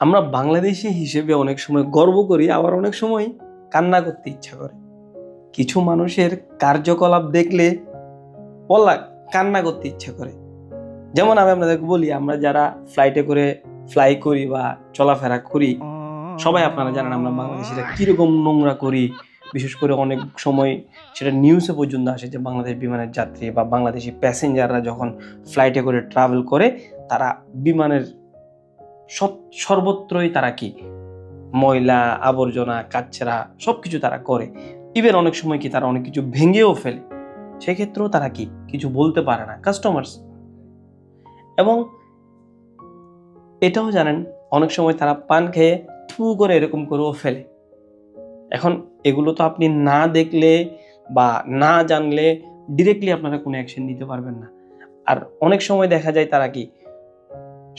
আমরা বাংলাদেশী হিসেবে অনেক সময় গর্ব করি, আবার অনেক সময় কান্না করতে ইচ্ছা করে। কিছু মানুষের কার্যকলাপ দেখলে বলা কান্না করতে ইচ্ছা করে। যেমন আমি আপনাদেরকে বলি, আমরা যারা ফ্লাইটে করে ফ্লাই করি বা চলাফেরা করি, সবাই আপনারা জানেন আমরা বাংলাদেশিরা কিরকম নোংরা করি। বিশেষ করে অনেক সময় সেটা নিউজে পর্যন্ত আসে যে বাংলাদেশ বিমানের যাত্রী বা বাংলাদেশি প্যাসেঞ্জাররা যখন ফ্লাইটে করে ট্রাভেল করে, তারা বিমানের সর্বত্রই তারা কি ময়লা আবর্জনা কাচ্ছেরা সবকিছু তারা করে। ইভেন অনেক সময় কি তারা অনেক কিছু ভেঙেও ফেলে, সেক্ষেত্রেও তারা কি কিছু বলতে পারে না কাস্টমার্স। এবং এটাও জানেন অনেক সময় তারা পান খেয়ে থু করে এরকম করেও ফেলে। এখন এগুলো তো আপনি না দেখলে বা না জানলে ডিরেক্টলি আপনারা কোনো অ্যাকশন নিতে পারবেন না। আর অনেক সময় দেখা যায় তারা কি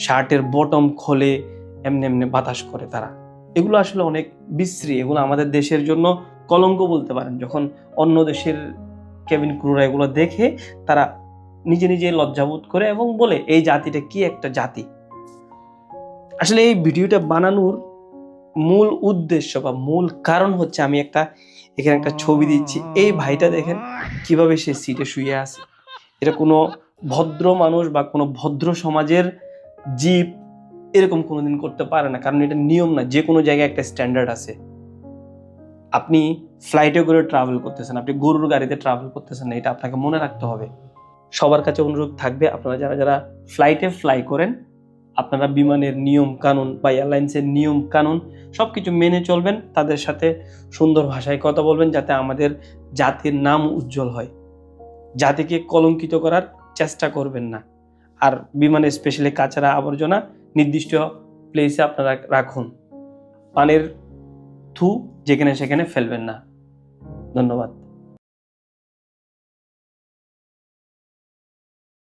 শার্টের বটম খোলে, এমনি এমনি বাতাস করে তারা। এগুলো আসলে অনেক বিশ্রী, এগুলো আমাদের দেশের জন্য কলঙ্ক বলতে পারেন। যখন অন্য দেশের কেবিন ক্রুরা এগুলো দেখে তারা নিজে নিজে লজ্জাবোধ করে এবং বলে এই জাতিটা কি একটা জাতি। আসলে এই ভিডিওটা বানানোর মূল উদ্দেশ্য বা মূল কারণ হচ্ছে, আমি এখানে একটা ছবি দিচ্ছি। এই ভাইটা দেখেন কিভাবে সে সিটে শুয়ে আছে। এটা কোনো ভদ্র মানুষ বা কোনো ভদ্র সমাজের জীব এরকম কোনোদিন করতে পারে না, কারণ এটা নিয়ম না। যে কোনো জায়গায় একটা স্ট্যান্ডার্ড আছে। আপনি ফ্লাইটে করে ট্রাভেল করতেছেন, আপনি গরুর গাড়িতে ট্রাভেল করতেছেন না, এটা আপনাকে মনে রাখতে হবে। সবার কাছে অনুরোধ থাকবে, আপনারা যারা যারা ফ্লাইটে ফ্লাই করেন, আপনারা বিমানের নিয়ম কানুন বা এয়ারলাইন্সের নিয়ম কানুন সবকিছু মেনে চলবেন। তাদের সাথে সুন্দর ভাষায় কথা বলবেন, যাতে আমাদের জাতির নাম উজ্জ্বল হয়। জাতিকে কলঙ্কিত করার চেষ্টা করবেন না। আর বিমানে স্পেশালি কাঁচরা আবর্জনা নির্দিষ্ট প্লেসে আপনারা রাখুন। পানের থু যেখানে সেখানে ফেলবেন না। ধন্যবাদ।